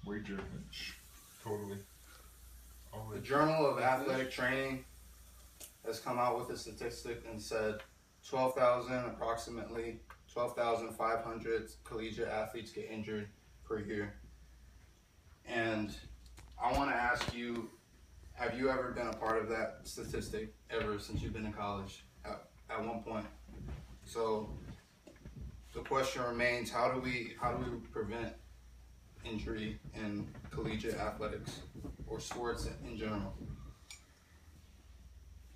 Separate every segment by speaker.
Speaker 1: wager. Totally.
Speaker 2: The Journal of Athletic Training has come out with a statistic and said approximately 12,500 collegiate athletes get injured per year. And I want to ask you, have you ever been a part of that statistic ever since you've been in college at one point? So the question remains, how do we prevent injury in collegiate athletics or sports in general?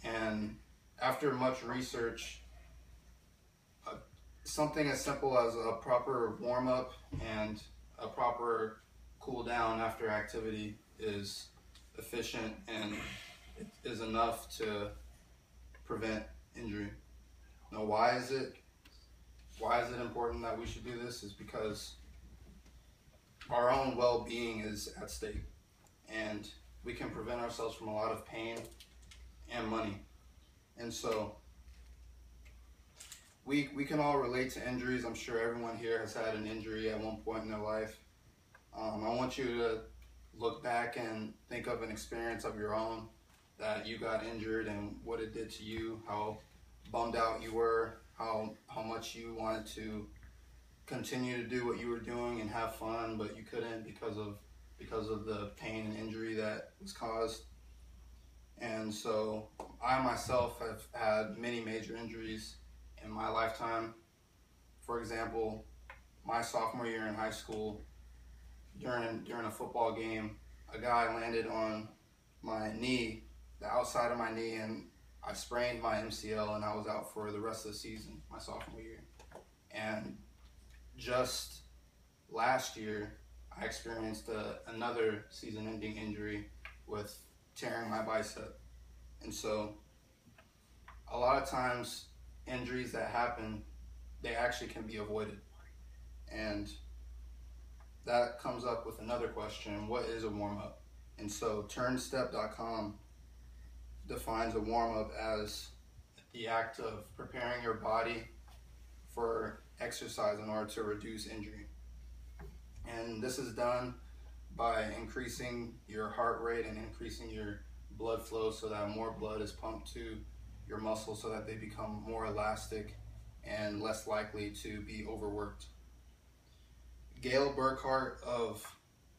Speaker 2: And after much research, something as simple as a proper warm-up and a proper cool down after activity is efficient and it is enough to prevent injury. Now, why is it important that we should do this? Is because our own well-being is at stake, and we can prevent ourselves from a lot of pain and money. And so we can all relate to injuries. I'm sure everyone here has had an injury at one point in their life. I want you to look back and think of an experience of your own that you got injured and what it did to you, how bummed out you were, how much you wanted to continue to do what you were doing and have fun, but you couldn't because of the pain and injury that was caused. And so I myself have had many major injuries in my lifetime. For example, my sophomore year in high school, during a football game, a guy landed on my knee, the outside of my knee, and I sprained my MCL, and I was out for the rest of the season, my sophomore year. And just last year, I experienced another season-ending injury with tearing my bicep. And so a lot of times, injuries that happen, they actually can be avoided. And that comes up with another question: what is a warm-up? And so turnstep.com defines a warm-up as the act of preparing your body for exercise in order to reduce injury. And this is done by increasing your heart rate and increasing your blood flow so that more blood is pumped to your muscles so that they become more elastic and less likely to be overworked. Gail Burkhart of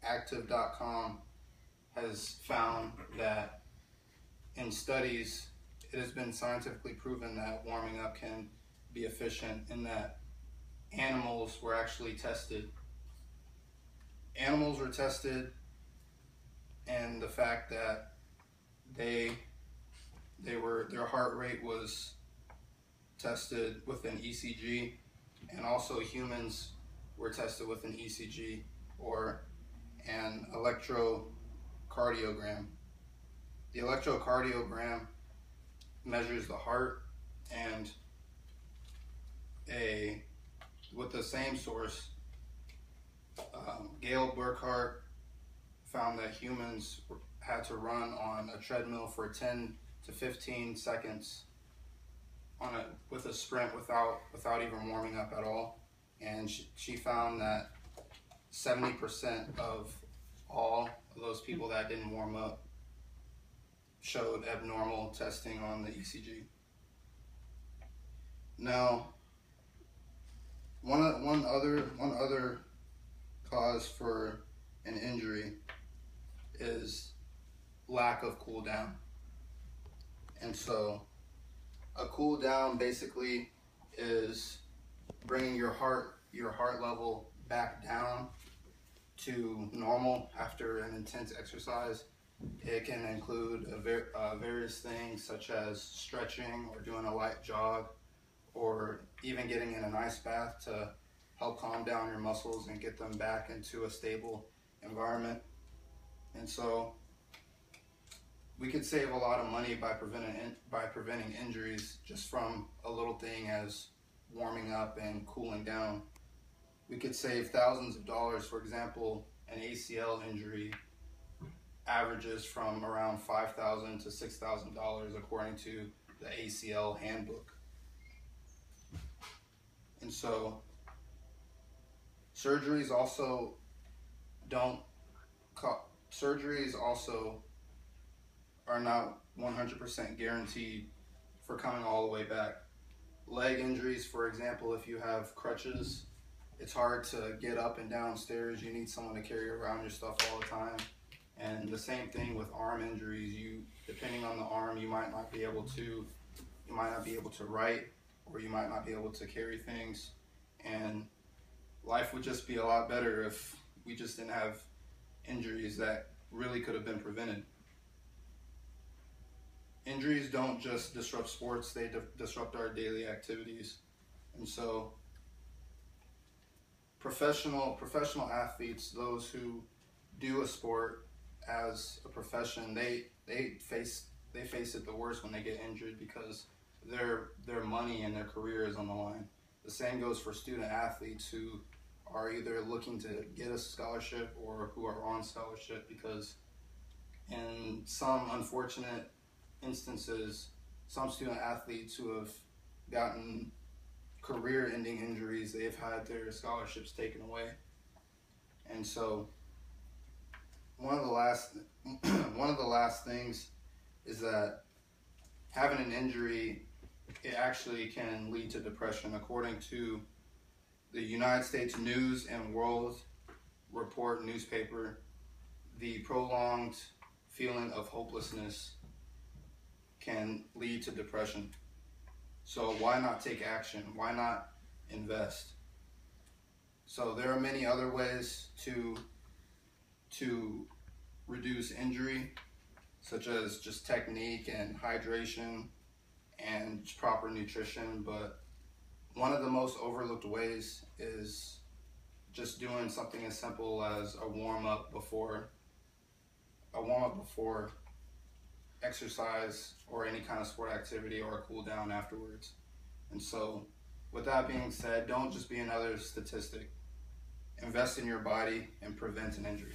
Speaker 2: active.com has found that in studies, it has been scientifically proven that warming up can be efficient, in that animals were actually tested. Animals were tested, and the fact that their heart rate was tested with an ECG, and also humans were tested with an ECG or an electrocardiogram. The electrocardiogram measures the heart, and with the same source, Gail Burkhart found that humans had to run on a treadmill for 10 to 15 seconds with a sprint without even warming up at all. And she found that 70% of all of those people that didn't warm up showed abnormal testing on the ECG. Now, one other cause for an injury is lack of cool down. And so a cool down basically is bringing your heart level back down to normal after an intense exercise. It can include various things such as stretching or doing a light jog, or even getting in an ice bath to help calm down your muscles and get them back into a stable environment. And so we could save a lot of money by preventing injuries just from a little thing as warming up and cooling down. We could save thousands of dollars. For example, an ACL injury averages from around $5,000 to $6,000 according to the ACL handbook. And so surgeries also don't surgeries also are not 100% guaranteed for coming all the way back. Leg injuries, for example, if you have crutches, it's hard to get up and down stairs. You need someone to carry around your stuff all the time. And the same thing with arm injuries. Depending on the arm, you might not be able to write, or you might not be able to carry things. And life would just be a lot better if we just didn't have injuries that really could have been prevented. Injuries don't just disrupt sports, they disrupt our daily activities. And so professional athletes, those who do a sport as a profession, they face it the worst when they get injured, because their money and their career is on the line. The same goes for student athletes who are either looking to get a scholarship or who are on scholarship, because in some unfortunate instances, some student athletes who have gotten career-ending injuries, they've had their scholarships taken away. And so one of the last things is that having an injury, it actually can lead to depression. According to the United States News and World Report newspaper, the prolonged feeling of hopelessness can lead to depression. So why not take action? Why not invest? So there are many other ways to reduce injury, such as just technique and hydration and proper nutrition, but one of the most overlooked ways is just doing something as simple as a warm-up before exercise or any kind of sport activity, or a cool down afterwards. And so with that being said, don't just be another statistic. Invest in your body and prevent an injury.